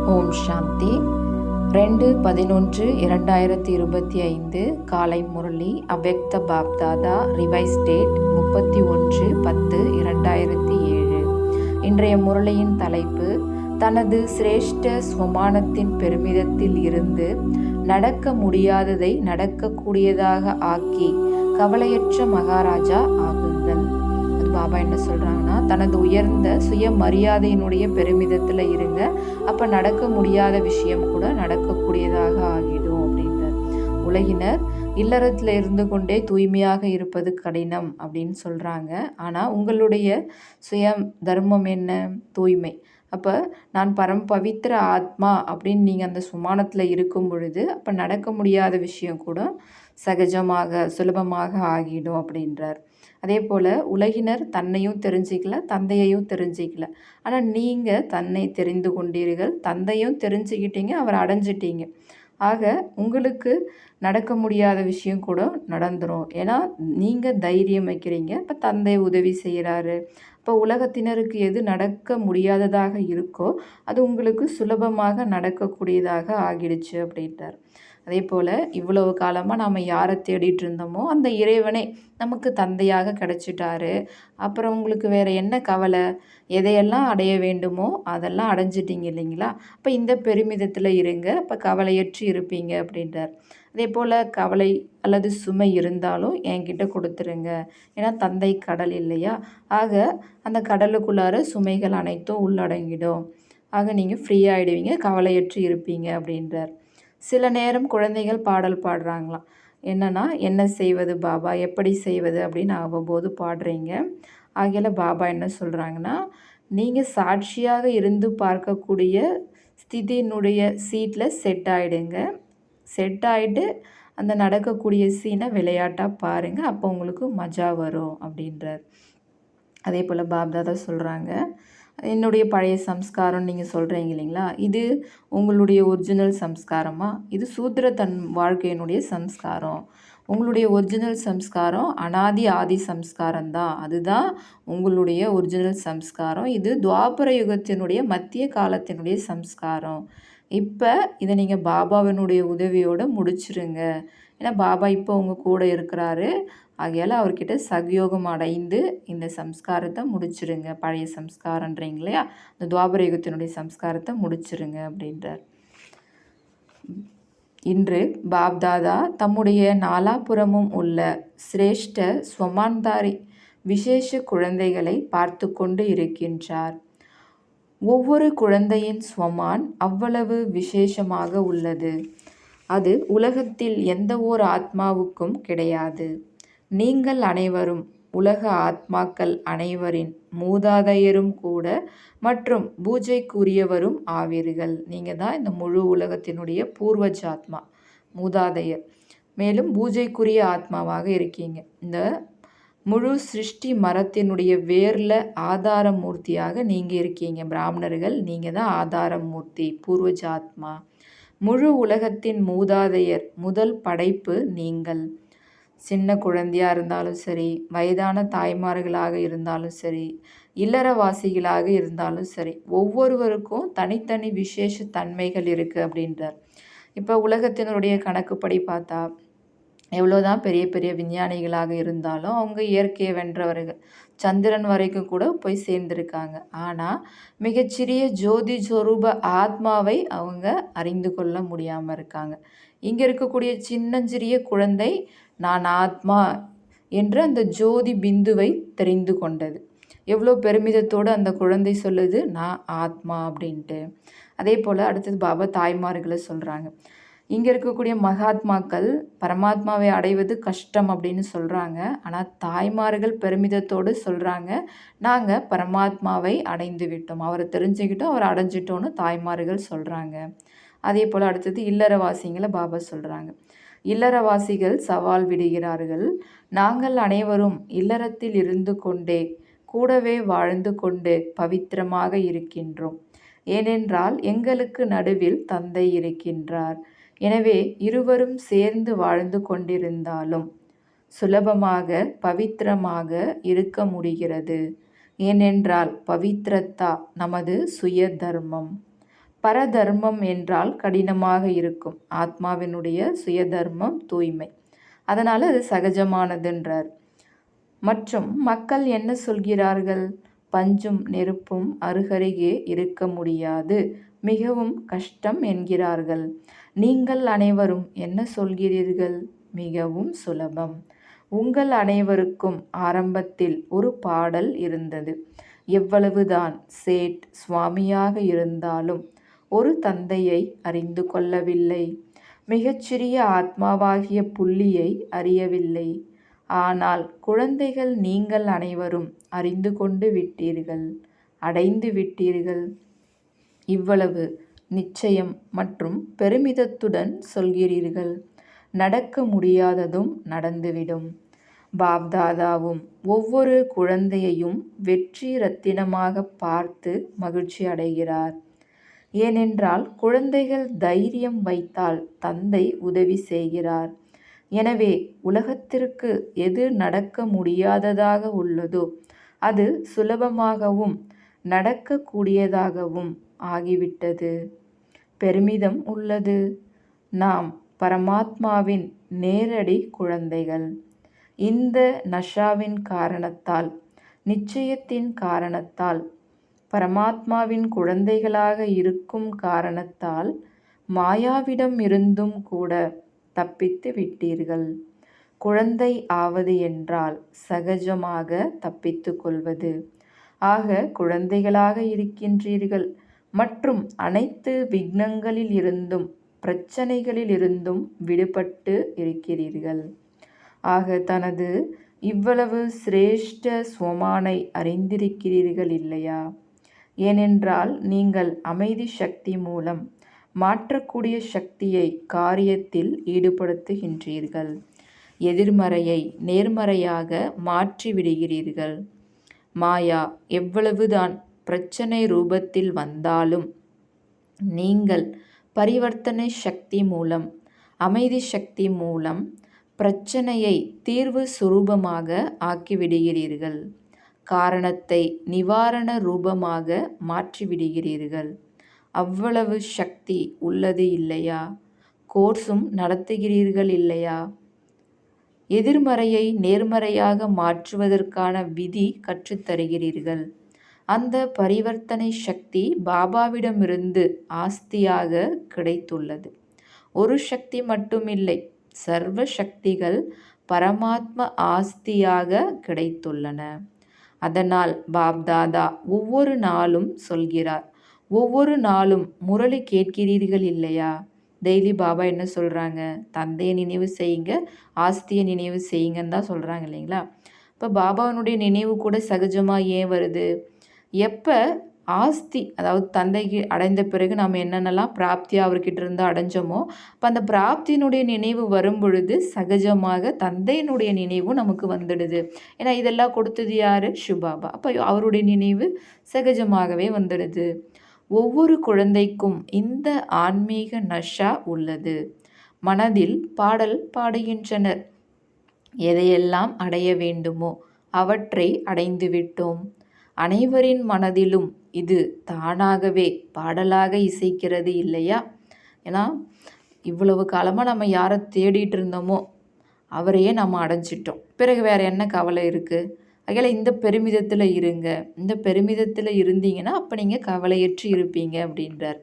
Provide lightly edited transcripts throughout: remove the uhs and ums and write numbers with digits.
ஓம் சாந்தி. 2/11/2025 காலை Murali அவ்வக்த Bapdada revise date 31/10/2007. இன்றைய முரளியின் தலைப்பு தனது சிரேஷ்ட ஸ்வமானத்தின் பெருமிதத்தில் இருந்து நடக்க முடியாததை நடக்கக்கூடியதாக ஆக்கி கவலையற்ற மகாராஜா ஆகுங்கள். பாபா என்ன சொல்றாங்கன்னா, தனது உயர்ந்த சுயமரியாதையினுடைய பெருமிதத்துல இருங்க, அப்ப நடக்க முடியாத விஷயம் கூட நடக்கக்கூடியதாக ஆகிடும் அப்படின்றார். உலகினர் இல்லறத்துல இருந்து கொண்டே தூய்மையாக இருப்பது கடினம் அப்படின்னு சொல்றாங்க. ஆனா உங்களுடைய சுய தர்மம் என்ன? தூய்மை. அப்போ நான் பவித்திர ஆத்மா அப்படின்னு நீங்கள் அந்த சுமானத்தில் இருக்கும் பொழுது அப்போ நடக்க முடியாத விஷயம் கூட சகஜமாக சுலபமாக ஆகிடும் அப்படின்றார். அதே போல் உலகினர் தன்னையும் தெரிஞ்சிக்கல, தந்தையையும் தெரிஞ்சிக்கல. ஆனால் நீங்கள் தன்னை தெரிந்து கொண்டீர்கள், தந்தையும் தெரிஞ்சுக்கிட்டீங்க, அவர் அடைஞ்சிட்டீங்க. ஆக உங்களுக்கு நடக்க முடியாத விஷயம் கூட நடந்துடும். ஏன்னா நீங்கள் தைரியம் வைக்கிறீங்க, இப்போ தந்தை உதவி செய்கிறாரு. இப்போ உலகத்தினருக்கு எது நடக்க முடியாததாக இருக்கோ அது உங்களுக்கு சுலபமாக நடக்கக்கூடியதாக ஆகிடுச்சு அப்படின்றார். அதே போல் இவ்வளவு காலமாக நாம் யாரை தேடிட்டு இருந்தோமோ அந்த இறைவனை நமக்கு தந்தையாக கிடச்சிட்டாரு. அப்புறம் உங்களுக்கு வேறு என்ன கவலை? எதையெல்லாம் அடைய வேண்டுமோ அதெல்லாம் அடைஞ்சிட்டிங்க இல்லைங்களா? அப்போ இந்த பெருமிதத்தில் இருங்க, அப்போ கவலையற்று இருப்பீங்க அப்படின்றார். அதே போல் கவலை அல்லது சுமை இருந்தாலும் என்கிட்ட கொடுத்துருங்க. ஏன்னா தந்தை கடல் இல்லையா? ஆக அந்த கடலுக்குள்ளார சுமைகள் அனைத்தும் உள்ளடங்கிடும். ஆக நீங்கள் ஃப்ரீ ஆகிடுவீங்க, கவலையற்று இருப்பீங்க அப்படின்றார். சில நேரம் குழந்தைகள் பாடல் பாடுறாங்களாம். என்னன்னா, என்ன செய்வது பாபா, எப்படி செய்வது அப்படின்னு அவ்வப்போது பாடுறீங்க. ஆகையால் பாபா என்ன சொல்கிறாங்கன்னா, நீங்கள் சாட்சியாக இருந்து பார்க்கக்கூடிய ஸ்திதியினுடைய சீட்டில் செட் ஆகிடுங்க. செட் ஆகிட்டு அந்த நடக்கக்கூடிய சீனை விளையாட்டாக பாருங்கள், அப்போ உங்களுக்கு மஜா வரும் அப்படின்றார். அதே போல் பாப்தாதா சொல்கிறாங்க, என்னுடைய பழைய சம்ஸ்காரம் நீங்கள் சொல்கிறீங்க இல்லைங்களா, இது உங்களுடைய ஒரிஜினல் சம்ஸ்காரமா? இது சூத்திர தன் வாழ்க்கையினுடைய சம்ஸ்காரம். உங்களுடைய ஒரிஜினல் சம்ஸ்காரம் அனாதி ஆதி சம்ஸ்காரம் தான். அதுதான் உங்களுடைய ஒரிஜினல் சம்ஸ்காரம். இது துவாபர யுகத்தினுடைய மத்திய காலத்தினுடைய சம்ஸ்காரம். இப்போ இதை நீங்கள் பாபாவினுடைய உதவியோடு முடிச்சிருங்க. ஏன்னா பாபா இப்போ உங்கள் கூட இருக்கிறாரு. ஆகையால் அவர்கிட்ட சகயோகம் அடைந்து இந்த சம்ஸ்காரத்தை முடிச்சிருங்க. பழைய சம்ஸ்காரன்றீங்க இல்லையா, இந்த துவாபர யுகத்தினுடைய சம்ஸ்காரத்தை முடிச்சிருங்க அப்படின்றார். இன்று பாப்தாதா தம்முடைய நாலாபுறமும் உள்ள சிரேஷ்ட ஸ்வமான்தாரி விசேஷ குழந்தைகளை பார்த்து கொண்டு இருக்கின்றார். ஒவ்வொரு குழந்தையின் ஸ்வமான் அவ்வளவு விசேஷமாக உள்ளது. அது உலகத்தில் எந்த ஓர் ஆத்மாவுக்கும் கிடையாது. நீங்கள் அனைவரும் உலக ஆத்மாக்கள் அனைவரின் மூதாதையரும் கூட மற்றும் பூஜைக்குரியவரும் ஆவீர்கள். நீங்கள் தான் இந்த முழு உலகத்தினுடைய பூர்வஜாத்மா, மூதாதையர். மேலும் பூஜைக்குரிய ஆத்மாவாக இருக்கீங்க. இந்த முழு சிருஷ்டி மரத்தினுடைய வேரில் ஆதார மூர்த்தியாக நீங்கள் இருக்கீங்க. பிராமணர்கள் நீங்கள் தான் ஆதார மூர்த்தி, பூர்வஜாத்மா. முழு உலகத்தின் மூதாதையர், முதல் படைப்பு நீங்கள். சின்ன குழந்தையாக இருந்தாலும் சரி, வயதான தாய்மார்களாக இருந்தாலும் சரி, இல்லறவாசிகளாக இருந்தாலும் சரி, ஒவ்வொருவருக்கும் தனித்தனி விசேஷ தன்மைகள் இருக்குது அப்படின்றார். இப்போ உலகத்தினுடைய கணக்குப்படி பார்த்தா எவ்வளோதான் பெரிய பெரிய விஞ்ஞானிகளாக இருந்தாலும் அவங்க இயற்கையை வென்றவர்கள், சந்திரன் வரைக்கும் கூட போய் சேர்ந்திருக்காங்க. ஆனால் மிகச்சிறிய ஜோதி சொரூப ஆத்மாவை அவங்க அறிந்து கொள்ள முடியாமல் இருக்காங்க. இங்கே இருக்கக்கூடிய சின்னஞ்சிறிய குழந்தை நான் ஆத்மா என்று அந்த ஜோதி பிந்துவை தெரிந்து கொண்டது. எவ்வளோ பெருமிதத்தோடு அந்த குழந்தை சொல்லுது, நான் ஆத்மா அப்படின்ட்டு. அதே போல் அடுத்தது பாபா தாய்மார்களை சொல்கிறாங்க. இங்கே இருக்கக்கூடிய மகாத்மாக்கள் பரமாத்மாவை அடைவது கஷ்டம் அப்படின்னு சொல்கிறாங்க. ஆனால் தாய்மார்கள் பெருமிதத்தோடு சொல்கிறாங்க, நாங்கள் பரமாத்மாவை அடைந்து விட்டோம், அவரை தெரிஞ்சுக்கிட்டோம், அவரை அடைஞ்சிட்டோன்னு தாய்மார்கள் சொல்கிறாங்க. அதே போல் அடுத்தது இல்லறவாசிங்களை பாபா சொல்கிறாங்க. இல்லறவாசிகள் சவால் விடுகிறார்கள். நாங்கள் அனைவரும் இல்லறத்தில் இருந்து கொண்டே கூடவே வாழ்ந்து கொண்டு பவித்திரமாக இருக்கின்றோம். ஏனென்றால் எங்களுக்கு நடுவில் தந்தை இருக்கின்றார். எனவே இருவரும் சேர்ந்து வாழ்ந்து கொண்டிருந்தாலும் சுலபமாக பவித்திரமாக இருக்க முடிகிறது. ஏனென்றால் பவித்ரத்தா நமது சுய தர்மம். பரதர்மம் என்றால் கடினமாக இருக்கும். ஆத்மாவினுடைய சுயதர்மம் தூய்மை, அதனால் அது சகஜமானதுன்றார். மற்றும் மக்கள் என்ன சொல்கிறார்கள்? பஞ்சும் நெருப்பும் அருகருகே இருக்க முடியாது, மிகவும் கஷ்டம் என்கிறார்கள். நீங்கள் அனைவரும் என்ன சொல்கிறீர்கள்? மிகவும் சுலபம். உங்கள் அனைவருக்கும் ஆரம்பத்தில் ஒரு பாடல் இருந்தது. எவ்வளவுதான் சேட் சுவாமியாக இருந்தாலும் ஒரு தந்தையை அறிந்து கொள்ளவில்லை. மிகச்சிறிய ஆத்மாவாகிய புள்ளியை அறியவில்லை. ஆனால் குழந்தைகள் நீங்கள் அனைவரும் அறிந்து கொண்டு விட்டீர்கள், அடைந்து விட்டீர்கள். இவ்வளவு நிச்சயம் மற்றும் பெருமிதத்துடன் சொல்கிறீர்கள். நடக்க முடியாததும் நடந்துவிடும். பாப்தாதாவும் ஒவ்வொரு குழந்தையையும் வெற்றி ரத்தினமாக பார்த்து மகிழ்ச்சி அடைகிறார். ஏனென்றால் குழந்தைகள் தைரியம் வைத்தால் தந்தை உதவி செய்கிறார். எனவே உலகத்திற்கு எது நடக்க முடியாததாக உள்ளதோ அது சுலபமாகவும் நடக்கக்கூடியதாகவும் ஆகிவிட்டது. பெருமிதம் உள்ளது. நாம் பரமாத்மாவின் நேரடி குழந்தைகள். இந்த நஷாவின் காரணத்தால், நிச்சயத்தின் காரணத்தால், பரமாத்மாவின் குழந்தைகளாக இருக்கும் காரணத்தால் மாயாவிடம் இருந்தும் கூட தப்பித்து விட்டீர்கள். குழந்தை ஆவது என்றால் சகஜமாக தப்பித்து கொள்வது. ஆக குழந்தைகளாக இருக்கின்றீர்கள் மற்றும் அனைத்து விக்னங்களில் இருந்தும் பிரச்சனைகளில் இருந்தும் விடுபட்டு இருக்கிறீர்கள். ஆக தனது இவ்வளவு சிரேஷ்ட ஸ்வமானை அறிந்திருக்கிறீர்கள் இல்லையா? ஏனென்றால் நீங்கள் அமைதி சக்தி மூலம் மாற்றக்கூடிய சக்தியை காரியத்தில் ஈடுபடுத்துகின்றீர்கள். எதிர்மறையை நேர்மறையாக மாற்றிவிடுகிறீர்கள். மாயா எவ்வளவுதான் பிரச்சனை ரூபத்தில் வந்தாலும் நீங்கள் பரிவர்த்தனை சக்தி மூலம், அமைதி சக்தி மூலம் பிரச்சனையை தீர்வு சுரூபமாக ஆக்கிவிடுகிறீர்கள். காரணத்தை நிவாரண ரூபமாக மாற்றிவிடுகிறீர்கள். அவ்வளவு சக்தி உள்ளது இல்லையா? கோர்ஸும் நடத்துகிறீர்கள் இல்லையா? எதிர்மறையை நேர்மறையாக மாற்றுவதற்கான விதி கற்றுத்தருகிறீர்கள். அந்த பரிவர்த்தனை சக்தி பாபாவிடமிருந்து ஆஸ்தியாக கிடைத்துள்ளது. ஒரு சக்தி மட்டுமில்லை, சர்வ சக்திகள் பரமாத்ம ஆஸ்தியாக கிடைத்துள்ளன. அதனால் பாப்தாதா ஒவ்வொரு நாளும் சொல்கிறார். ஒவ்வொரு நாளும் முரளி கேட்கிறீர்கள் இல்லையா? டெய்லி பாபா என்ன சொல்கிறாங்க? தந்தையை நினைவு செய்யுங்க, ஆஸ்தியை நினைவு செய்யுங்கன்னு தான் சொல்கிறாங்க இல்லைங்களா? இப்போ பாபாவினுடைய நினைவு கூட சகஜமாக ஏன் வருது? எப்போ ஆஸ்தி, அதாவது தந்தைக்கு அடைந்த பிறகு நம்ம என்னென்னலாம் பிராப்தியாக அவர்கிட்ட இருந்து அடைஞ்சோமோ, அப்போ அந்த பிராப்தியினுடைய நினைவு வரும் பொழுது சகஜமாக தந்தையினுடைய நினைவும் நமக்கு வந்துடுது. ஏன்னா இதெல்லாம் கொடுத்தது யார்? சிவபாபா. அப்போ அவருடைய நினைவு சகஜமாகவே வந்துடுது. ஒவ்வொரு குழந்தைக்கும் இந்த ஆன்மீக நஷா உள்ளது. மனதில் பாடல் பாடுகின்றனர். எதையெல்லாம் அடைய வேண்டுமோ அவற்றை அடைந்து விட்டோம். அனைவரின் மனதிலும் இது தானாகவே பாடலாக இசைக்கிறது இல்லையா? ஏன்னா இவ்வளவு காலமாக நம்ம யாரை தேடிட்டு இருந்தோமோ அவரையே நம்ம அடைஞ்சிட்டோம். பிறகு வேறு என்ன கவலை இருக்குது? அதனால் இந்த பெருமிதத்தில் இருங்க. இந்த பெருமிதத்தில் இருந்தீங்கன்னா அப்போ நீங்கள் கவலையற்று இருப்பீங்க அப்படின்றார்.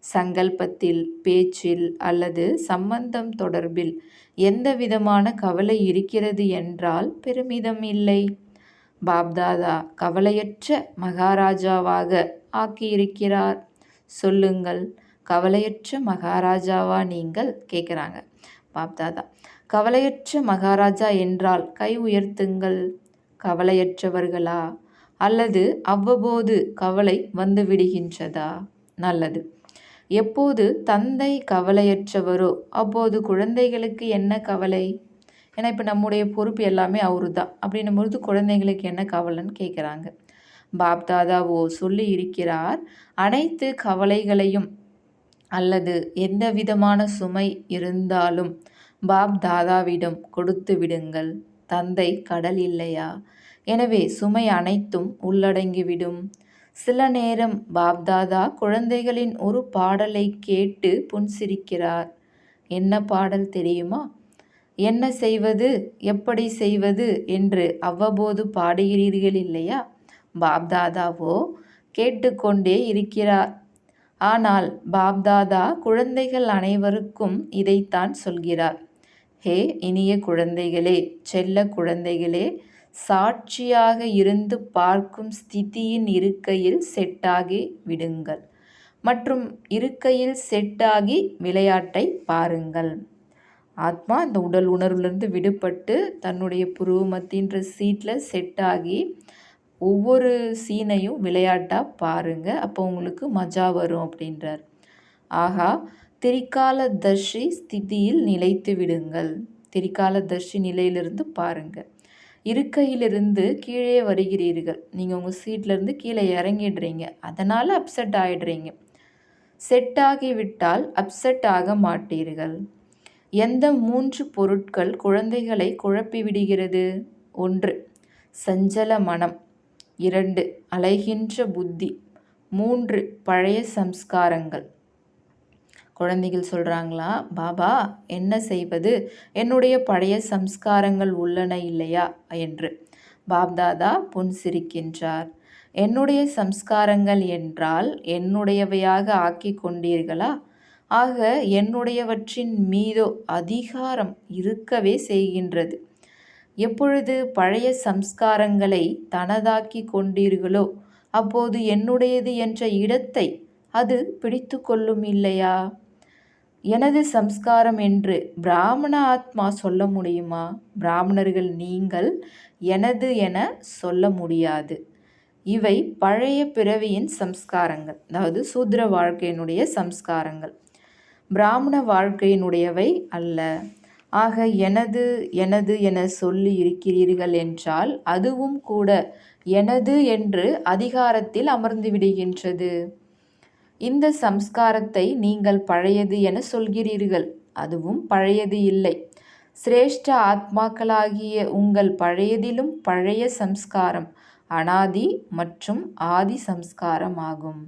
சங்கல்பத்தில், பேச்சில் அல்லது சம்பந்தம் தொடர்பில் எந்த விதமான கவலை இருக்கிறது என்றால் பெருமிதம் இல்லை. பாப்தாதா கவலையற்ற மகாராஜாவாக ஆக்கியிருக்கிறார். சொல்லுங்கள், கவலையற்ற மகாராஜாவா நீங்கள்? கேட்குறாங்க பாப்தாதா. கவலையற்ற மகாராஜா என்றால் கை உயர்த்துங்கள். கவலையற்றவர்களா? அல்லது அவ்வப்போது கவலை வந்து விடுகின்றதா? நல்லது. எப்போது தந்தை கவலையற்றவரோ அப்போது குழந்தைகளுக்கு என்ன கவலை? ஏன்னா இப்போ நம்முடைய பொறுப்பு எல்லாமே அவரு தான். அப்படின்னும் பொழுது குழந்தைங்களுக்கு என்ன கவலைன்னு கேட்குறாங்க. பாப்தாதாவோ சொல்லி இருக்கிறார், அனைத்து கவலைகளையும் அல்லது எந்த விதமான சுமை இருந்தாலும் பாப்தாதாவிடம் கொடுத்து விடுங்கள். தந்தை கடல் இல்லையா? எனவே சுமை அனைத்தும் உள்ளடங்கிவிடும். சில நேரம் பாப்தாதா குழந்தைகளின் ஒரு பாடலை கேட்டு புன்சிரிக்கிறார். என்ன பாடல் தெரியுமா? என்ன செய்வது, எப்படி செய்வது என்று அவ்வப்போது பாடுகிறீர்கள் இல்லையா? பாப்தாதாவோ கேட்டுக்கொண்டே இருக்கிறார். ஆனால் பாப்தாதா குழந்தைகள் அனைவருக்கும் இதைத்தான் சொல்கிறார். ஹே இனிய குழந்தைகளே, செல்ல குழந்தைகளே, சாட்சியாக இருந்து பார்க்கும் ஸ்திதியின் இருக்கையில் செட்டாகி விடுங்கள் மற்றும் இருக்கையில் செட்டாகி விளையாட்டை பாருங்கள். ஆத்மா இந்த உடல் உணர்வுலேருந்து விடுபட்டு தன்னுடைய புருவமத்தின்ற சீட்டில் செட்டாகி ஒவ்வொரு சீனையும் விளையாட்டாக பாருங்கள். அப்போ உங்களுக்கு மஜா வரும் அப்படின்றார். ஆகா, திரிகால தர்ஷி ஸ்திதியில் நிலைத்து விடுங்கள். திரிகால தர்ஷி நிலையிலிருந்து பாருங்கள். இருக்கையிலிருந்து கீழே வருகிறீர்கள். நீங்கள் உங்கள் சீட்லேருந்து கீழே இறங்கிடுறீங்க. அதனால் அப்செட் ஆகிடுறீங்க. செட் ஆகிவிட்டால் அப்செட் ஆக மாட்டீர்கள். எந்த 3 பொருட்கள் குழந்தைகளை குழப்பி விடுகிறது? 1 சஞ்சல மனம், 2 அலைகின்ற புத்தி, 3 பழைய சம்ஸ்காரங்கள். குழந்தைகள் சொல்கிறாங்களா, பாபா என்ன செய்வது, என்னுடைய பழைய சம்ஸ்காரங்கள் உள்ளன இல்லையா என்று. பாப்தாதா புன்சிரிக்கின்றார். என்னுடைய சம்ஸ்காரங்கள் என்றால் என்னுடையவையாக ஆக்கி கொண்டீர்களா? ஆக என்னுடையவற்றின் மீதோ அதிகாரம் இருக்கவே செய்கின்றது. எப்பொழுது பழைய சம்ஸ்காரங்களை தனதாக்கி கொண்டீர்களோ அப்போது என்னுடையது என்ற இடத்தை அது பிடித்து கொள்ளும் இல்லையா? எனது சம்ஸ்காரம் என்று பிராமண ஆத்மா சொல்ல முடியுமா? பிராமணர்கள் நீங்கள் எனது என சொல்ல முடியாது. இவை பழைய பிறவியின் சம்ஸ்காரங்கள், அதாவது சூத்ர வாழ்க்கையினுடைய சம்ஸ்காரங்கள், பிராமண வாழ்க்கையினுடையவை அல்ல. ஆக எனது எனது என சொல்லி இருக்கிறீர்கள் என்றால் அதுவும் கூட எனது என்று அதிகாரத்தில் அமர்ந்து விடுகின்றது. இந்த சம்ஸ்காரத்தை நீங்கள் பழையது என சொல்கிறீர்கள். அதுவும் பழையது இல்லை. சிரேஷ்ட ஆத்மாக்களாகிய உங்கள் பழையதிலும் பழைய சம்ஸ்காரம் அனாதி மற்றும் ஆதி சம்ஸ்காரம் ஆகும்.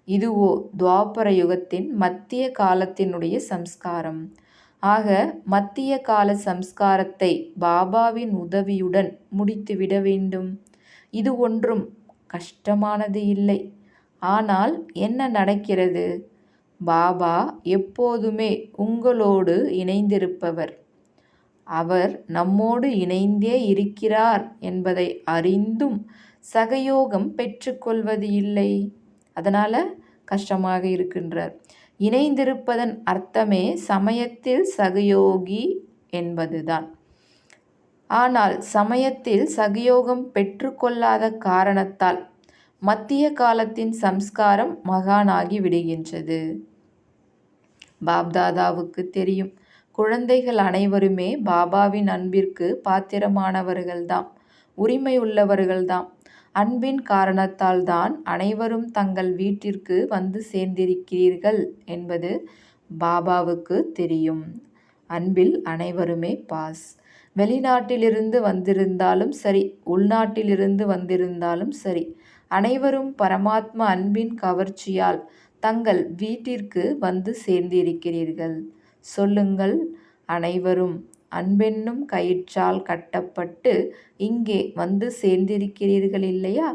இதுவோ துவாபர யுகத்தின் மத்திய காலத்தினுடைய சம்ஸ்காரம். ஆக மத்திய கால சம்ஸ்காரத்தை பாபாவின் உதவியுடன் முடித்துவிட வேண்டும். இது ஒன்றும் கஷ்டமானது இல்லை. ஆனால் என்ன நடக்கிறது? பாபா எப்போதுமே உங்களோடு இணைந்திருப்பவர். அவர் நம்மோடு இணைந்தே இருக்கிறார் என்பதை அறிந்தும் சகயோகம் பெற்றுக்கொள்வது இல்லை. அதனால் கஷ்டமாக இருக்கின்றார். இணைந்திருப்பதன் அர்த்தமே சமயத்தில் சகயோகி என்பதுதான். ஆனால் சமயத்தில் சகயோகம் பெற்றுக்கொள்ளாத காரணத்தால் மத்திய காலத்தின் சம்ஸ்காரம் மகானாகி விடுகின்றது. பாப்தாதாவுக்கு தெரியும், குழந்தைகள் அனைவருமே பாபாவின் அன்பிற்கு பாத்திரமானவர்கள்தாம், உரிமை உள்ளவர்கள்தாம். அன்பின் காரணத்தால் தான் அனைவரும் தங்கள் வீட்டிற்கு வந்து சேர்ந்திருக்கிறீர்கள் என்பது பாபாவுக்கு தெரியும். அன்பில் அனைவருமே பாஸ். வெளிநாட்டிலிருந்து வந்திருந்தாலும் சரி, உள்நாட்டிலிருந்து வந்திருந்தாலும் சரி, அனைவரும் பரமாத்மா அன்பின் கவர்ச்சியால் தங்கள் வீட்டிற்கு வந்து சேர்ந்திருக்கிறீர்கள். சொல்லுங்கள், அனைவரும் அன்பென்னும் கயிற்றால் கட்டப்பட்டு இங்கே வந்து சேர்ந்திருக்கிறீர்கள் இல்லையா?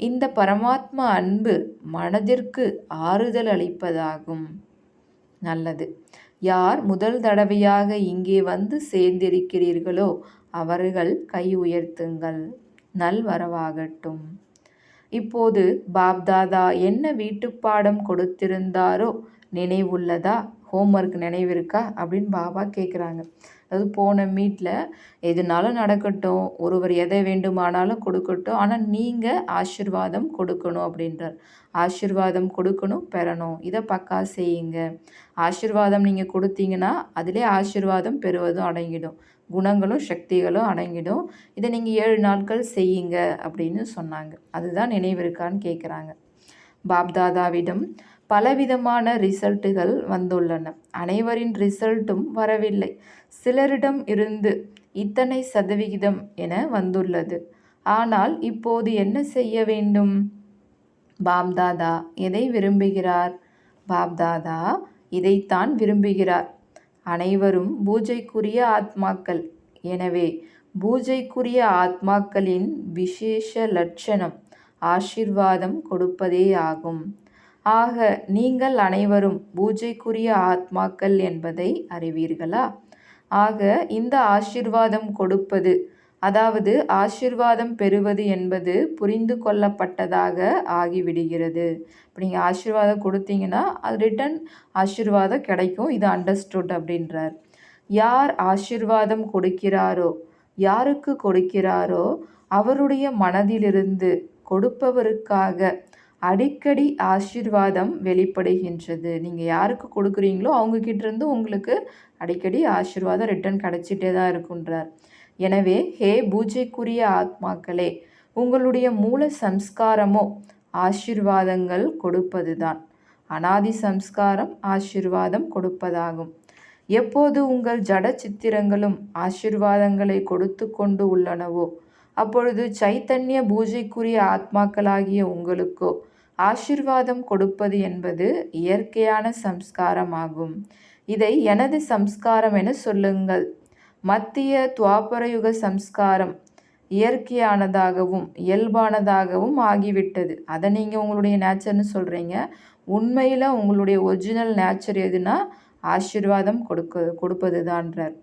இந்த பரமாத்மா அன்பு மனதிற்கு ஆறுதல் அளிப்பதாகும். நல்லது. யார் முதல் தடவையாக இங்கே வந்து சேர்ந்திருக்கிறீர்களோ அவர்கள் கை உயர்த்துங்கள். நல்வரவாகட்டும். இப்போது பாப்தாதா என்ன வீட்டுப்பாடம் கொடுத்திருந்தாரோ நினைவுள்ளதா? ஹோம்ஒர்க் நினைவிருக்கா அப்படின்னு பாபா கேட்குறாங்க. அதாவது போன மீட்டில் எதுனாலும் நடக்கட்டும், ஒருவர் எதை வேண்டுமானாலும் கொடுக்கட்டும், ஆனால் நீங்கள் ஆசீர்வாதம் கொடுக்கணும் அப்படின்றார். ஆசீர்வாதம் கொடுக்கணும், பெறணும், இதை பக்கா செய்யுங்க. ஆசீர்வாதம் நீங்கள் கொடுத்தீங்கன்னா அதிலே ஆசீர்வாதம் பெறுவதும் அடங்கிடும், குணங்களும் சக்திகளும் அடங்கிடும். இதை நீங்கள் 7 நாட்கள் செய்யுங்க அப்படின்னு சொன்னாங்க. அதுதான் நினைவிருக்கான்னு கேட்குறாங்க. பாப்தாதாவிடம் பலவிதமான ரிசல்ட்டுகள் வந்துள்ளன. அனைவரின் ரிசல்ட்டும் வரவில்லை. சிலரிடம் இருந்து இத்தனை சதவிகிதம் என வந்துள்ளது. ஆனால் இப்போது என்ன செய்ய வேண்டும்? பாப்தாதா எதை விரும்புகிறார்? பாப்தாதா இதைத்தான் விரும்புகிறார். அனைவரும் பூஜைக்குரிய ஆத்மாக்கள். எனவே பூஜைக்குரிய ஆத்மாக்களின் விசேஷ லட்சணம் ஆசிர்வாதம் கொடுப்பதே ஆகும். ஆக நீங்கள் அனைவரும் பூஜைக்குரிய ஆத்மாக்கள் என்பதை அறிவீர்களா? ஆக இந்த ஆசிர்வாதம் கொடுப்பது, அதாவது ஆசிர்வாதம் பெறுவது என்பது புரிந்து கொள்ளப்பட்டதாக ஆகிவிடுகிறது. இப்போ நீங்கள் ஆசிர்வாதம் கொடுத்தீங்கன்னா அது ரிட்டன் ஆசிர்வாதம் கிடைக்கும். இது அண்டர்ஸ்டுட் அப்படின்றார். யார் ஆசிர்வாதம் கொடுக்கிறாரோ, யாருக்கு கொடுக்கிறாரோ அவருடைய மனதிலிருந்து கொடுப்பவருக்காக அடிக்கடி ஆசிர்வாதம் வெளிப்படுகின்றது. நீங்கள் யாருக்கு கொடுக்குறீங்களோ அவங்கக்கிட்ட இருந்து உங்களுக்கு அடிக்கடி ஆசிர்வாதம் ரிட்டன் கிடச்சிட்டே தான் இருக்குன்றார். எனவே ஹே பூஜைக்குரிய ஆத்மாக்களே, உங்களுடைய மூல சம்ஸ்காரமோ ஆசிர்வாதங்கள் கொடுப்பது தான். அனாதி சம்ஸ்காரம் ஆசிர்வாதம் கொடுப்பதாகும். எப்போது உங்கள் ஜட சித்திரங்களும் ஆசிர்வாதங்களை கொடுத்து கொண்டு உள்ளனவோ அப்பொழுது சைத்தன்ய பூஜைக்குரிய ஆத்மாக்களாகிய உங்களுக்கோ ஆசிர்வாதம் கொடுப்பது என்பது இயற்கையான சம்ஸ்காரமாகும். இதை எனது சம்ஸ்காரம் என சொல்லுங்கள். மத்திய துவாபரயுக சம்ஸ்காரம் இயற்கையானதாகவும் இயல்பானதாகவும் ஆகிவிட்டது. அதை நீங்கள் உங்களுடைய நேச்சர்னு சொல்கிறீங்க. உண்மையில் உங்களுடைய ஒரிஜினல் நேச்சர் எதுனா ஆசிர்வாதம் கொடுப்பது தான்றார்.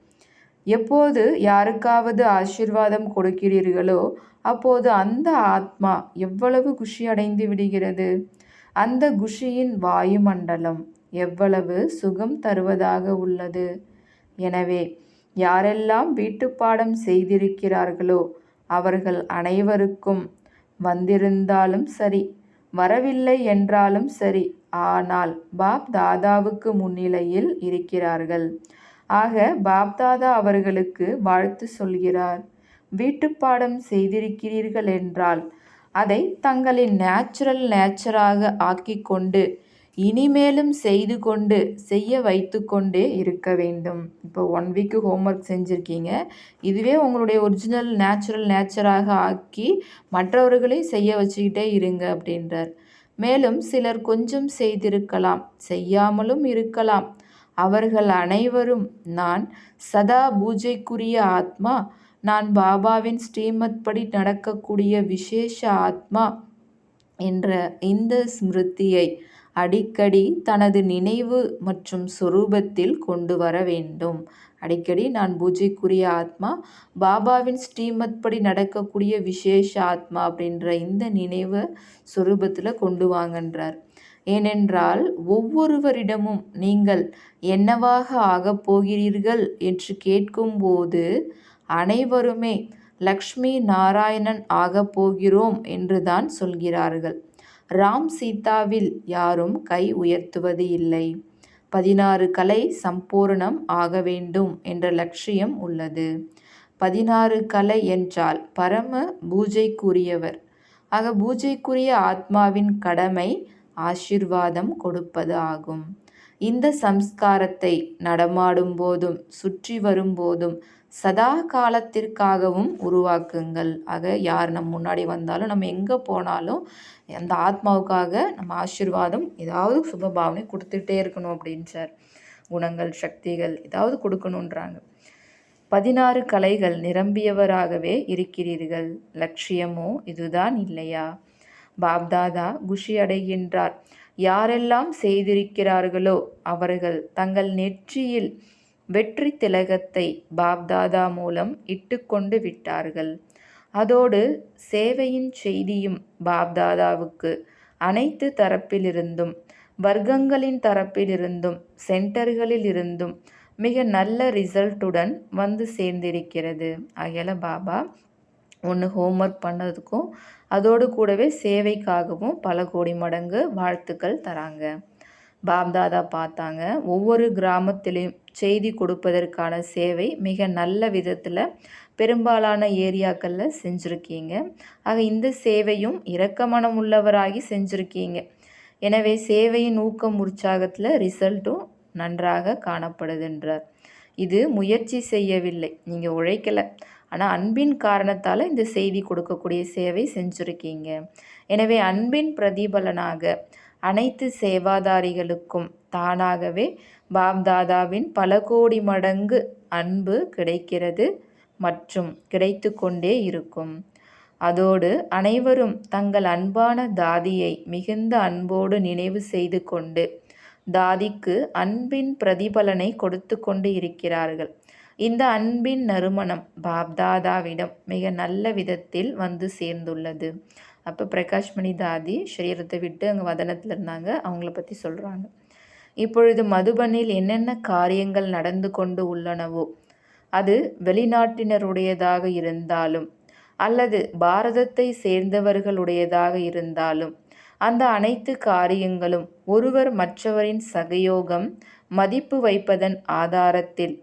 எப்போது யாருக்காவது ஆசிர்வாதம் கொடுக்கிறீர்களோ அப்போது அந்த ஆத்மா எவ்வளவு குஷி அடைந்து விடுகிறது. அந்த குஷியின் வாயுமண்டலம் எவ்வளவு சுகம் தருவதாக உள்ளது. எனவே யாரெல்லாம் வீட்டுப்பாடம் செய்திருக்கிறார்களோ அவர்கள் அனைவருக்கும் வந்திருந்தாலும் சரி, வரவில்லை என்றாலும் சரி, ஆனால் பாப் தாதாவுக்கு முன்னிலையில் இருக்கிறார்கள். ஆக பாப்தாதா அவர்களுக்கு வாழ்த்து சொல்கிறார். வீட்டுப்பாடம் செய்திருக்கிறீர்கள் என்றால் அதை தங்களின் நேச்சராக ஆக்கிக்கொண்டு இனிமேலும் செய்து கொண்டு செய்ய வைத்து கொண்டே இருக்க வேண்டும். இப்போ 1 வீக்கு ஹோம்ஒர்க் செஞ்சுருக்கீங்க. இதுவே உங்களுடைய ஒரிஜினல் நேச்சராக ஆக்கி மற்றவர்களையும் செய்ய வச்சுக்கிட்டே இருங்க அப்படின்றார். மேலும் சிலர் கொஞ்சம் செய்திருக்கலாம், செய்யாமலும் இருக்கலாம். அவர்கள் அனைவரும் நான் சதா பூஜைக்குரிய ஆத்மா, நான் பாபாவின் ஸ்ரீமத் படி நடக்கக்கூடிய விசேஷ ஆத்மா என்ற இந்த ஸ்மிருதியை அடிக்கடி தனது நினைவு மற்றும் சொரூபத்தில் கொண்டு வர வேண்டும். அடிக்கடி நான் பூஜைக்குரிய ஆத்மா, பாபாவின் ஸ்ரீமத் படி நடக்கக்கூடிய விசேஷ ஆத்மா அப்படின்ற இந்த நினைவு சொரூபத்தில் கொண்டு வாங்கன்றார். ஏனென்றால் ஒவ்வொருவரிடமும் நீங்கள் என்னவாக ஆகப் போகிறீர்கள் என்று கேட்கும்போது அனைவருமே லக்ஷ்மி நாராயணன் ஆகப் போகிறோம் என்றுதான் சொல்கிறார்கள். ராம் சீதாவில் யாரும் கை உயர்த்துவது இல்லை. 16 கலை சம்பூர்ணம் ஆக வேண்டும் என்ற லட்சியம் உள்ளது. 16 கலை என்றால் பரம பூஜைக்குரியவர். ஆக பூஜைக்குரிய ஆத்மாவின் கடமை ஆசிர்வாதம் கொடுப்பது ஆகும். இந்த சம்ஸ்காரத்தை நடமாடும் போதும் சுற்றி வரும்போதும் சதா காலத்திற்காகவும் உருவாக்குங்கள். ஆக யார் நம்ம முன்னாடி வந்தாலும் நம்ம எங்கே போனாலும் அந்த ஆத்மாவுக்காக நம்ம ஆசிர்வாதம் ஏதாவது சுபபாவனை கொடுத்துட்டே இருக்கணும் அப்படின்றார். குணங்கள் சக்திகள் ஏதாவது கொடுக்கணுன்றாங்க. 16 கலைகள் நிரம்பியவராகவே இருக்கிறீர்கள். லட்சியமோ இதுதான் இல்லையா? பாப்தாதா குஷி அடைகின்றார். யாரெல்லாம் செய்திருக்கிறார்களோ அவர்கள் தங்கள் நெற்றியில் வெற்றி திலகத்தை பாப்தாதா மூலம் இட்டுக்கொண்டு விட்டார்கள். அதோடு சேவையின் செய்தியும் பாப்தாதாவுக்கு அனைத்து தரப்பிலிருந்தும், வர்க்கங்களின் தரப்பிலிருந்தும், சென்டர்களில் இருந்தும் மிக நல்ல ரிசல்ட்டுடன் வந்து சேர்ந்திருக்கிறது. ஆகையால் பாபா ஒன்று ஹோம்ஒர்க் பண்ணதுக்கும் அதோடு கூடவே சேவைக்காகவும் பல கோடி மடங்கு வாழ்த்துக்கள் தராங்க. பாப்தாதா பார்த்தாங்க, ஒவ்வொரு கிராமத்திலையும் செய்தி கொடுப்பதற்கான சேவை மிக நல்ல விதத்தில் பெரும்பாலான ஏரியாக்களில் செஞ்சுருக்கீங்க. ஆக இந்த சேவையும் இரக்க மனம் உள்ளவராகி செஞ்சுருக்கீங்க. எனவே சேவையின் ஊக்கம் உற்சாகத்தில் ரிசல்ட்டும் நன்றாக காணப்படுதுன்றார். இது முயற்சி செய்யவில்லை, நீங்கள் உழைக்கலை, ஆனால் அன்பின் காரணத்தால் இந்த செய்தி கொடுக்கக்கூடிய சேவை செஞ்சுருக்கீங்க. எனவே அன்பின் பிரதிபலனாக அனைத்து சேவாதாரிகளுக்கும் தானாகவே பாப்தாதாவின் பல கோடி மடங்கு அன்பு கிடைக்கிறது மற்றும் கிடைத்து கொண்டே இருக்கும். அதோடு அனைவரும் தங்கள் அன்பான தாதியை மிகுந்த அன்போடு நினைவு செய்து கொண்டு தாதிக்கு அன்பின் பிரதிபலனை கொடுத்து கொண்டு இருக்கிறார்கள். இந்த அன்பின் நறுமணம் பாப்தாதாவிடம் மிக நல்ல விதத்தில் வந்து சேர்ந்துள்ளது. அப்போ பிரகாஷ்மணி தாதி சரீரத்தை விட்டு அங்கே வதனத்தில் இருந்தாங்க, அவங்கள பற்றி சொல்கிறாங்க. இப்பொழுது மதுபனில் என்னென்ன காரியங்கள் நடந்து கொண்டு உள்ளனவோ அது வெளிநாட்டினருடையதாக இருந்தாலும் அல்லது பாரதத்தை சேர்ந்தவர்களுடையதாக இருந்தாலும் அந்த அனைத்து காரியங்களும் ஒருவர் மற்றவரின் சகயோகம் மதிப்பு வைப்பதன் ஆதாரத்தில்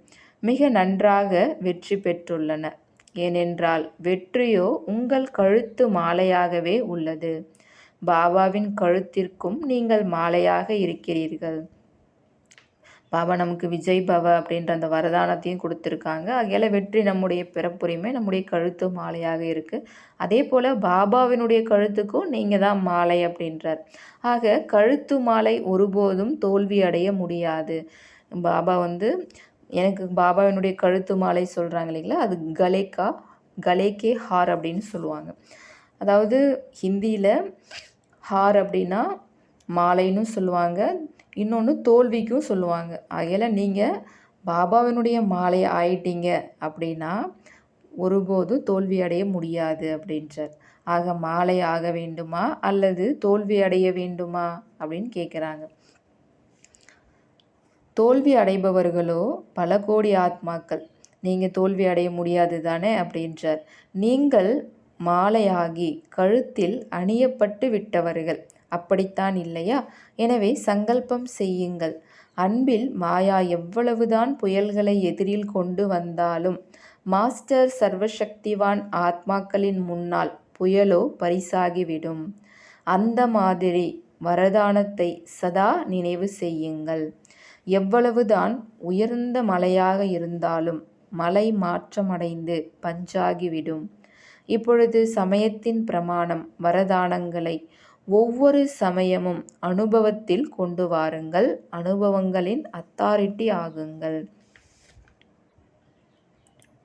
மிக நன்றாக வெற்றி பெற்றுள்ளன. ஏனென்றால் வெற்றியோ உங்கள் கழுத்து மாலையாகவே உள்ளது. பாபாவின் கழுத்திற்கும் நீங்கள் மாலையாக இருக்கிறீர்கள். பாபா நமக்கு விஜய் பவ அப்படின்ற அந்த வரதானத்தையும் கொடுத்துருக்காங்க. ஆகையால் வெற்றி நம்முடைய பிறப்புரிமை, நம்முடைய கழுத்து மாலையாக இருக்குது. அதே போல் பாபாவினுடைய கழுத்துக்கும் நீங்கள் தான் மாலை அப்படின்றார். ஆக கழுத்து மாலை ஒருபோதும் தோல்வி அடைய முடியாது. பாபா எனக்கு பாபாவினுடைய கழுத்து மாலை சொல்கிறாங்க இல்லைங்களா, அது கலேக்கே ஹார் அப்படின்னு சொல்லுவாங்க. அதாவது ஹிந்தியில் ஹார் அப்படின்னா மாலைன்னு சொல்லுவாங்க, இன்னொன்று தோல்விக்கும் சொல்லுவாங்க. ஆகையால் நீங்கள் பாபாவினுடைய மாலை ஆயிட்டீங்க அப்படின்னா ஒருபோதும் தோல்வி அடைய முடியாது அப்படின்றார். ஆக மாலை ஆக வேண்டுமா அல்லது தோல்வி அடைய வேண்டுமா அப்படின்னு கேட்குறாங்க. தோல்வி அடைபவர்களோ பல கோடி ஆத்மாக்கள். நீங்கள் தோல்வி அடைய முடியாது தானே அப்படின்றார். நீங்கள் மாலையாகி கழுத்தில் அணியப்பட்டு விட்டவர்கள், அப்படித்தான் இல்லையா? எனவே சங்கல்பம் செய்யுங்கள். அன்பில் மாயா எவ்வளவுதான் புயல்களை எதிரில் கொண்டு வந்தாலும் மாஸ்டர் சர்வசக்திவான் ஆத்மாக்களின் முன்னால் புயலோ பரிசாகிவிடும். அந்த மாதிரி வரதானத்தை சதா நினைவு செய்யுங்கள். எவ்வளவுதான் உயர்ந்த மலையாக இருந்தாலும் மலை மாற்றமடைந்து பஞ்சாகிவிடும். இப்பொழுது சமயத்தின் பிரமாணம் வரதானங்களை ஒவ்வொரு சமயமும் அனுபவத்தில் கொண்டு வாருங்கள். அனுபவங்களின் அத்தாரிட்டி ஆகுங்கள்.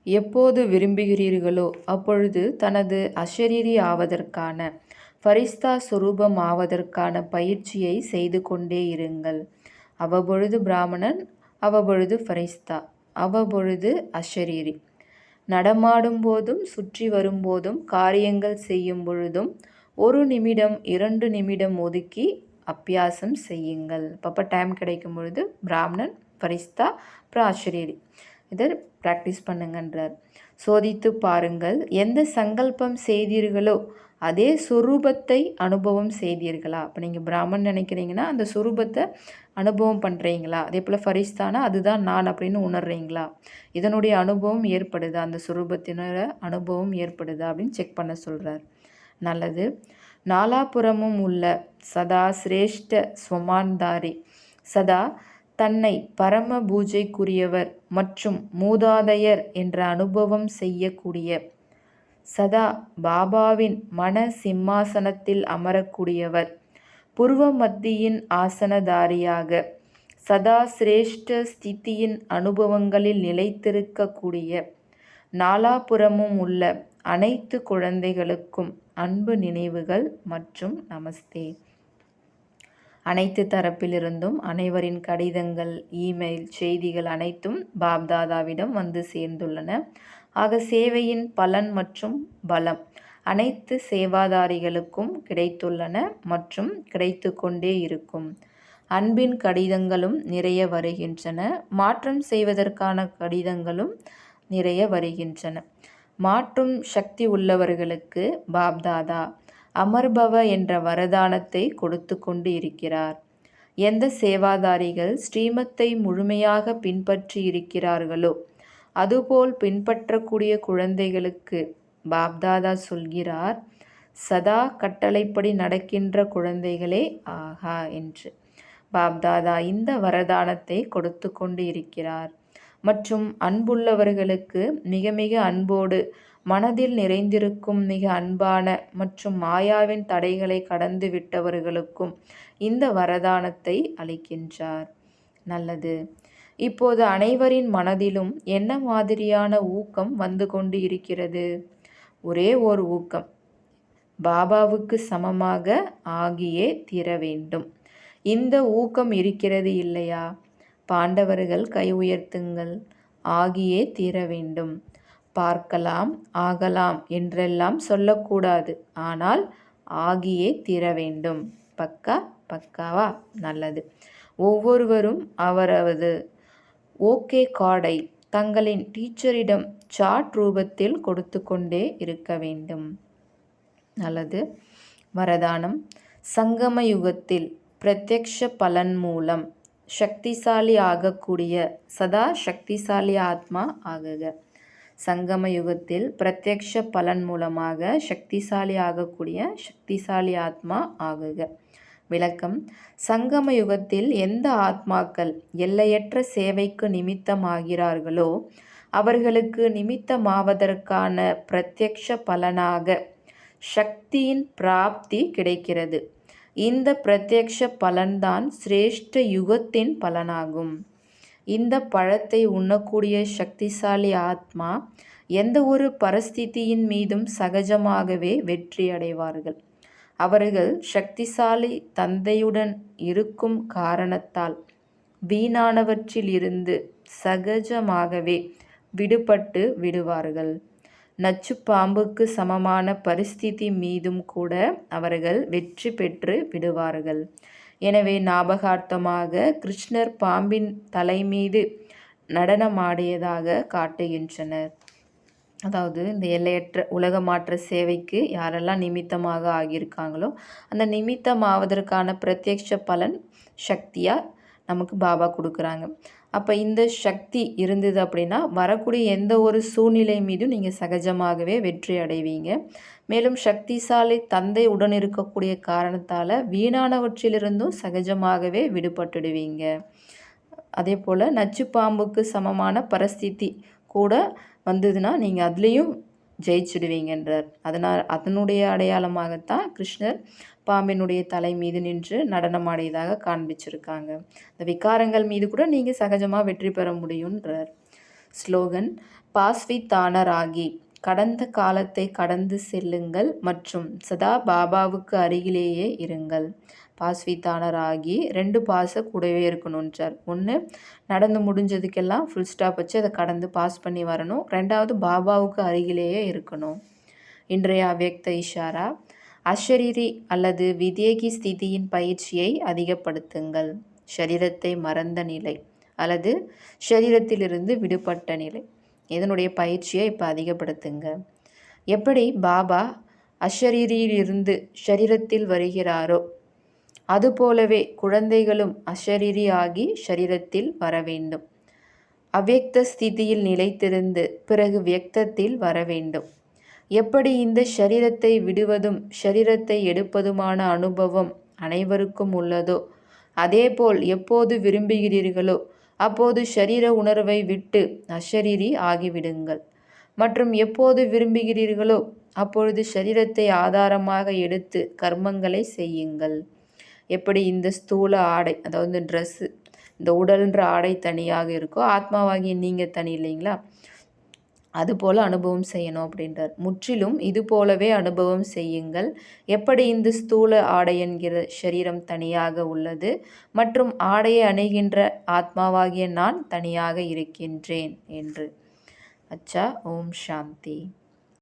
எப்போது விரும்புகிறீர்களோ அப்பொழுது தனது அஷரீரி ஆவதற்கான ஃபரிஸ்தா சுரூபம் ஆவதற்கான பயிற்சியை செய்து கொண்டே இருங்கள். அவ்வப்பொழுது பிராமணன், அவ்வப்பொழுது ஃபரிஸ்தா, அவ்வப்பொழுது அஷரீரி. நடமாடும் போதும் சுற்றி வரும்போதும் காரியங்கள் செய்யும் பொழுதும் 1 நிமிடம் 2 நிமிடம் ஒதுக்கி அபியாசம் செய்யுங்கள். அப்போ டைம் கிடைக்கும் பொழுது பிராமணன், ஃபரிஸ்தா, அப்புறம் ஆசிரியர் இதை ப்ராக்டிஸ் பண்ணுங்கன்றார். சோதித்து பாருங்கள், எந்த சங்கல்பம் செய்தீர்களோ அதே சொரூபத்தை அனுபவம் செய்தீர்களா? அப்போ நீங்கள் பிராமணன் நினைக்கிறீங்கன்னா அந்த சொரூபத்தை அனுபவம் பண்ணுறீங்களா? அதே போல் ஃபரிஸ்தானா அதுதான் நான் அப்படின்னு உணர்றீங்களா? இதனுடைய அனுபவம் ஏற்படுதா? அந்த சொரூபத்தினோட அனுபவம் ஏற்படுதா அப்படின்னு செக் பண்ண சொல்கிறார். நல்லது. நாலாபுறமும் உள்ள சதா சிரேஷ்ட ஸ்வமான்தாரி, சதா தன்னை பரம பூஜைக்குரியவர் மற்றும் மூதாதையர் என்ற அனுபவம் செய்யக்கூடிய, சதா பாபாவின் மன சிம்மாசனத்தில் அமரக்கூடியவர், புருவ மத்தியின் ஆசனதாரியாக சதா சிரேஷ்ட ஸ்திதியின் அனுபவங்களில் நிலைத்திருக்கக்கூடிய, நாலாபுறமும் உள்ள அனைத்து குழந்தைகளுக்கும் அன்பு நினைவுகள் மற்றும் நமஸ்தே. அனைத்து தரப்பிலிருந்தும் அனைவரின் கடிதங்கள், இமெயில், செய்திகள் அனைத்தும் பாப்தாதாவிடம் வந்து சேர்ந்துள்ளன. ஆக சேவையின் பலன் மற்றும் பலம் அனைத்து சேவாதாரிகளுக்கும் கிடைத்துள்ளன மற்றும் கிடைத்து கொண்டே இருக்கும். அன்பின் கடிதங்களும் நிறைய வருகின்றன. மாற்றம் செய்வதற்கான கடிதங்களும் நிறைய வருகின்றன. மாற்றும் சக்தி உள்ளவர்களுக்கு பாப்தாதா அமர்பவ என்ற வரதானத்தை கொடுத்து கொண்டு இருக்கிறார். எந்த சேவாதாரிகள் ஸ்ரீமத்தை முழுமையாக பின்பற்றி இருக்கிறார்களோ அதுபோல் பின்பற்றக்கூடிய குழந்தைகளுக்கு பாப்தாதா சொல்கிறார், சதா கட்டளைப்படி நடக்கின்ற குழந்தைகளே ஆகா என்று. பாப்தாதா இந்த வரதானத்தை கொடுத்து கொண்டு இருக்கிறார் மற்றும் அன்புள்ளவர்களுக்கு மிக மிக அன்போடு மனதில் நிறைந்திருக்கும் மிக அன்பான மற்றும் மாயாவின் தடைகளை கடந்து விட்டவர்களுக்கும் இந்த வரதானத்தை அளிக்கின்றார். நல்லது. இப்போது அனைவரின் மனதிலும் என்ன மாதிரியான ஊக்கம் வந்து கொண்டு இருக்கிறது? ஒரே ஓர் ஊக்கம், பாபாவுக்கு சமமாக ஆகியே தீர வேண்டும். இந்த ஊக்கம் இருக்கிறது இல்லையா? பாண்டவர்கள் கை உயர்த்துங்கள். ஆகியே தீர வேண்டும். பார்க்கலாம், ஆகலாம் என்றெல்லாம் சொல்லக்கூடாது. ஆனால் ஆகியே தீர வேண்டும். பக்காவா? நல்லது. ஒவ்வொருவரும் அவரது ஓகே கார்டை தங்களின் டீச்சரிடம் சாட் ரூபத்தில் கொடுத்து கொண்டே இருக்க வேண்டும். நல்லது. வரதானம். சங்கம யுகத்தில் பிரத்யக்ஷ பலன் மூலம் சக்திசாலி ஆகக்கூடிய சதா சக்திசாலி ஆத்மா ஆகுக. சங்கம யுகத்தில் பிரத்யக்ஷ பலன் மூலமாக சக்திசாலி ஆகக்கூடிய சக்திசாலி ஆத்மா ஆகுக. விளக்கம். சங்கம யுகத்தில் எந்த ஆத்மாக்கள் எல்லையற்ற சேவைக்கு நிமித்தமாகிறார்களோ அவர்களுக்கு நிமித்தமாவதற்கான பிரத்யக்ஷ பலனாக சக்தியின் பிராப்தி கிடைக்கிறது. இந்த பிரத்யக்ஷ பலன்தான் சிரேஷ்ட யுகத்தின் பலனாகும். இந்த பழத்தை உண்ணக்கூடிய சக்திசாலி ஆத்மா எந்த ஒரு பரிஸ்திதியின் மீதும் சகஜமாகவே வெற்றி அடைவார்கள். அவர்கள் சக்திசாலி தந்தையுடன் இருக்கும் காரணத்தால் வீணானவற்றில் இருந்து சகஜமாகவே விடுபட்டு விடுவார்கள். நச்சு பாம்புக்கு சமமான பரிஸ்திதி மீதும் கூட அவர்கள் வெற்றி பெற்று விடுவார்கள். எனவே ஞாபகார்த்தமாக கிருஷ்ணர் பாம்பின் தலை மீது நடனமாடியதாக காட்டுகின்றனர். அதாவது இந்த எல்லையற்ற உலக மாற்ற சேவைக்கு யாரெல்லாம் நிமித்தமாக ஆகியிருக்காங்களோ அந்த நிமித்தமாவதற்கான பிரத்யக்ஷ பலன் சக்தியாக நமக்கு பாபா கொடுக்குறாங்க. அப்போ இந்த சக்தி இருந்தது அப்படின்னா வரக்கூடிய எந்த ஒரு சூழ்நிலை மீதும் நீங்கள் சகஜமாகவே வெற்றி அடைவீங்க. மேலும் சக்திசாலி தந்தை உடன் இருக்கக்கூடிய காரணத்தால் வீணானவற்றிலிருந்தும் சகஜமாகவே விடுபட்டுடுவீங்க. அதே போல் நச்சு பாம்புக்கு சமமான பரிஸ்திதி கூட வந்ததுன்னா நீங்கள் அதுலேயும் ஜெயிச்சிடுவீங்கன்றார். அதனுடைய அடையாளமாகத்தான் கிருஷ்ணர் பாம்பினுடைய தலை மீது நின்று நடனமாடியதாக காண்பிச்சிருக்காங்க. இந்த விகாரங்கள் மீது கூட நீங்கள் சகஜமாக வெற்றி பெற முடியுன்றார். ஸ்லோகன். பாஸ்வித்தானராகி கடந்த காலத்தை கடந்து செல்லுங்கள் மற்றும் சதா பாபாவுக்கு அருகிலேயே இருங்கள். பாஸ்வித்தானராகி 2 பாஸை கூடவே இருக்கணுன்றார். ஒன்று, நடந்து முடிஞ்சதுக்கெல்லாம் ஃபுல் ஸ்டாப் வச்சு அதை கடந்து பாஸ் பண்ணி வரணும். 2வது, பாபாவுக்கு அருகிலேயே இருக்கணும். இன்றைய அவ்யக்த இஷாரா. அஷரீரி அல்லது விதேகி ஸ்திதியின் பயிற்சியை அதிகப்படுத்துங்கள். ஷரீரத்தை மறந்த நிலை அல்லது ஷரீரத்திலிருந்து விடுபட்ட நிலை, இதனுடைய பயிற்சியை இப்போ அதிகப்படுத்துங்க. எப்படி பாபா அஷரீரியிலிருந்து ஷரீரத்தில் வருகிறாரோ அதுபோலவே குழந்தைகளும் அஷரீரி ஆகி ஷரீரத்தில் வர வேண்டும். அவ்யக்த ஸ்திதியில் நிலைத்திருந்து பிறகு வியக்தத்தில் வர வேண்டும். எப்படி இந்த ஷரீரத்தை விடுவதும் ஷரீரத்தை எடுப்பதுமான அனுபவம் அனைவருக்கும் உள்ளதோ அதேபோல் எப்போது விரும்புகிறீர்களோ அப்போது ஷரீர உணர்வை விட்டு அஷரீரி ஆகிவிடுங்கள். மற்றும் எப்போது விரும்புகிறீர்களோ அப்பொழுது ஷரீரத்தை ஆதாரமாக எடுத்து கர்மங்களை செய்யுங்கள். எப்படி இந்த ஸ்தூல ஆடை, அதாவது இந்த ட்ரெஸ்ஸு, இந்த உடல்ன்ற ஆடை தனியாக இருக்கோ ஆத்மாவாகிய நீங்கள் தனி இல்லைங்களா, அதுபோல் அனுபவம் செய்யணும் அப்படின்றார். முற்றிலும் இது போலவே அனுபவம் செய்யுங்கள். எப்படி இந்த ஸ்தூல ஆடை என்கிற ஷரீரம் தனியாக உள்ளது மற்றும் ஆடையை அணிகின்ற ஆத்மாவாகிய நான் தனியாக இருக்கின்றேன் என்று. அச்சா. ஓம் சாந்தி.